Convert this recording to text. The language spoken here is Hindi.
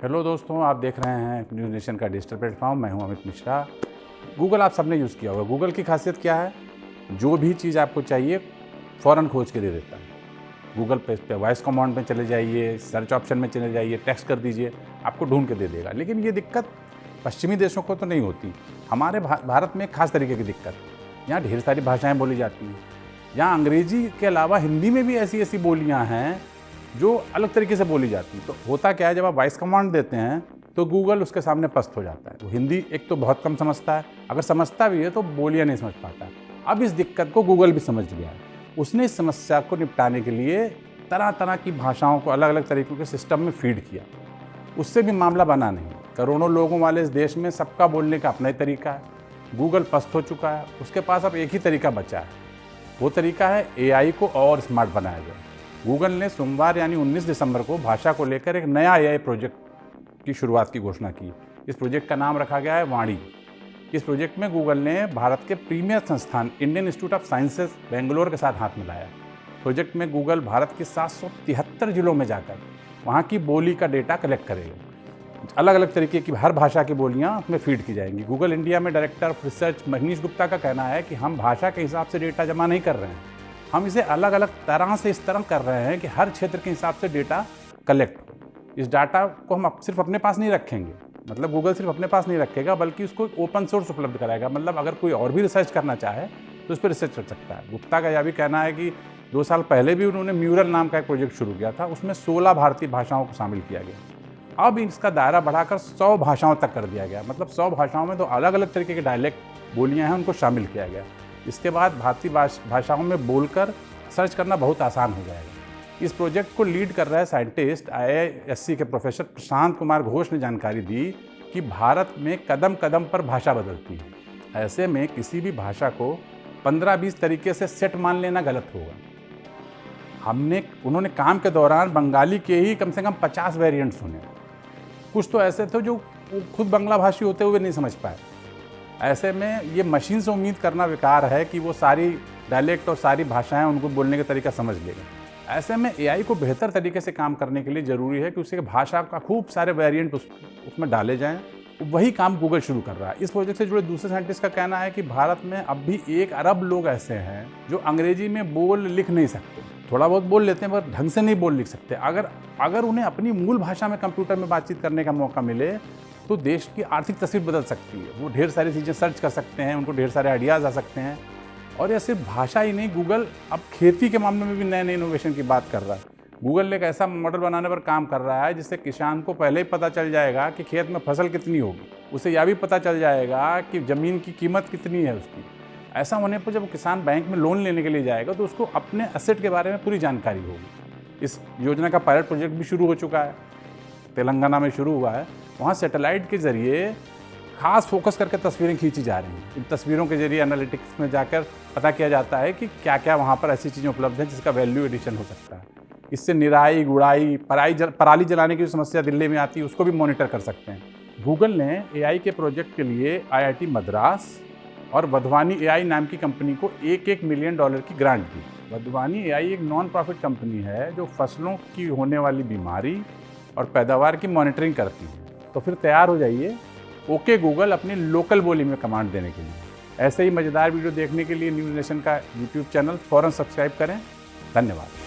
हेलो दोस्तों, आप देख रहे हैं न्यूज़ नेशन का डिजिटल प्लेटफॉर्म। मैं हूं अमित मिश्रा। गूगल आप सबने यूज़ किया होगा। गूगल की खासियत क्या है? जो भी चीज़ आपको चाहिए फ़ौरन खोज के दे देता है। गूगल पे वॉइस कमांड में चले जाइए, सर्च ऑप्शन में चले जाइए, टेक्स्ट कर दीजिए, आपको ढूंढ के दे देगा। लेकिन ये दिक्कत पश्चिमी देशों को तो नहीं होती। हमारे भारत में एक खास तरीके की दिक्कत, यहाँ ढेर सारी भाषाएँ बोली जाती हैं। यहाँ अंग्रेजी के अलावा हिंदी में भी ऐसी ऐसी बोलियाँ हैं जो अलग तरीके से बोली जाती। तो होता क्या है, जब आप वॉइस कमांड देते हैं तो गूगल उसके सामने पस्त हो जाता है। वो हिंदी एक तो बहुत कम समझता है, अगर समझता भी है तो बोलियां नहीं समझ पाता। अब इस दिक्कत को गूगल भी समझ गया है। उसने इस समस्या को निपटाने के लिए तरह तरह की भाषाओं को अलग अलग तरीकों के सिस्टम में फीड किया। उससे भी मामला बना नहीं। करोड़ों लोगों वाले इस देश में सबका बोलने का अपना ही तरीका है। गूगल पस्त हो चुका है, उसके पास अब एक ही तरीका बचा है। वो तरीका है एआई को और स्मार्ट बनाया जाए। गूगल ने सोमवार यानी 19 दिसंबर को भाषा को लेकर एक नया एआई प्रोजेक्ट की शुरुआत की घोषणा की। इस प्रोजेक्ट का नाम रखा गया है वाणी। इस प्रोजेक्ट में गूगल ने भारत के प्रीमियर संस्थान Indian institute of sciences Bangalore के साथ हाथ मिलाया। प्रोजेक्ट में गूगल भारत के 773 जिलों में जाकर वहाँ की बोली का डेटा कलेक्ट करेगा। अलग अलग तरीके की हर भाषा की बोलियाँ उसमें फीड की जाएंगी। गूगल इंडिया में director of research Manish Gupta का कहना है कि हम भाषा के हिसाब से डेटा जमा नहीं कर रहे हैं, हम इसे अलग अलग तरह से इस तरह कर रहे हैं कि हर क्षेत्र के हिसाब से डेटा कलेक्ट हो। इस डाटा को हम सिर्फ अपने पास नहीं रखेंगे, मतलब गूगल सिर्फ अपने पास नहीं रखेगा बल्कि उसको ओपन सोर्स उपलब्ध कराएगा। मतलब अगर कोई और भी रिसर्च करना चाहे तो उस पर रिसर्च कर सकता है। गुप्ता का यह भी कहना है कि 2 साल पहले भी उन्होंने म्यूरल नाम का एक प्रोजेक्ट शुरू किया था, उसमें 16 भारतीय भाषाओं को शामिल किया गया। अब इसका दायरा बढ़ाकर 100 भाषाओं तक कर दिया गया। मतलब 100 भाषाओं में तो अलग अलग तरीके के डायलेक्ट बोलियाँ हैं, उनको शामिल किया गया। इसके बाद भारतीय भाषाओं में बोलकर सर्च करना बहुत आसान हो जाएगा। इस प्रोजेक्ट को लीड कर रहे साइंटिस्ट IISc के प्रोफेसर प्रशांत कुमार घोष ने जानकारी दी कि भारत में कदम कदम पर भाषा बदलती है। ऐसे में किसी भी भाषा को 15-20 तरीके से सेट मान लेना गलत होगा। उन्होंने काम के दौरान बंगाली के ही कम से कम 50 वेरिएंट सुने। कुछ तो ऐसे थे जो खुद बांग्ला भाषी होते हुए नहीं समझ पाए। ऐसे में ये मशीन से उम्मीद करना बेकार है कि वो सारी डायलेक्ट और सारी भाषाएं उनको बोलने का तरीका समझ लेगा। ऐसे में एआई को बेहतर तरीके से काम करने के लिए ज़रूरी है कि उसके भाषा का खूब सारे वेरिएंट उसमें डाले जाएं। वही काम गूगल शुरू कर रहा है। इस प्रोजेक्ट से जुड़े दूसरे साइंटिस्ट का कहना है कि भारत में अब भी 1 अरब लोग ऐसे हैं जो अंग्रेजी में बोल लिख नहीं सकते। थोड़ा बहुत बोल लेते हैं पर ढंग से नहीं बोल लिख सकते। अगर उन्हें अपनी मूल भाषा में कंप्यूटर में बातचीत करने का मौका मिले तो देश की आर्थिक तस्वीर बदल सकती है। वो ढेर सारी चीज़ें सर्च कर सकते हैं, उनको ढेर सारे आइडियाज़ आ सकते हैं। और यह सिर्फ भाषा ही नहीं, गूगल अब खेती के मामले में भी नए नए इनोवेशन की बात कर रहा है। गूगल एक ऐसा मॉडल बनाने पर काम कर रहा है जिससे किसान को पहले ही पता चल जाएगा कि खेत में फसल कितनी होगी। उसे यह भी पता चल जाएगा कि ज़मीन की कीमत कितनी है उसकी। ऐसा होने पर जब किसान बैंक में लोन लेने के लिए जाएगा तो उसको अपने एसेट के बारे में पूरी जानकारी होगी। इस योजना का पायलट प्रोजेक्ट भी शुरू हो चुका है, तेलंगाना में शुरू हुआ है। वहाँ सैटेलाइट के ज़रिए खास फोकस करके तस्वीरें खींची जा रही हैं। इन तस्वीरों के जरिए एनालिटिक्स में जाकर पता किया जाता है कि क्या क्या वहाँ पर ऐसी चीज़ें उपलब्ध हैं जिसका वैल्यू एडिशन हो सकता है। इससे निराई गुड़ाई पराली जलाने की जो समस्या दिल्ली में आती है उसको भी मॉनिटर कर सकते हैं। गूगल ने एआई के प्रोजेक्ट के लिए IIT मद्रास और वधवानी एआई नाम की कंपनी को $1 मिलियन की ग्रांट दी। वधवानी एआई एक नॉन प्रॉफिट कंपनी है जो फसलों की होने वाली बीमारी और पैदावार की मॉनिटरिंग करती है। तो फिर तैयार हो जाइए ओके गूगल अपनी लोकल बोली में कमांड देने के लिए। ऐसे ही मज़ेदार वीडियो देखने के लिए न्यूज़ नेशन का YouTube चैनल फ़ौरन सब्सक्राइब करें। धन्यवाद।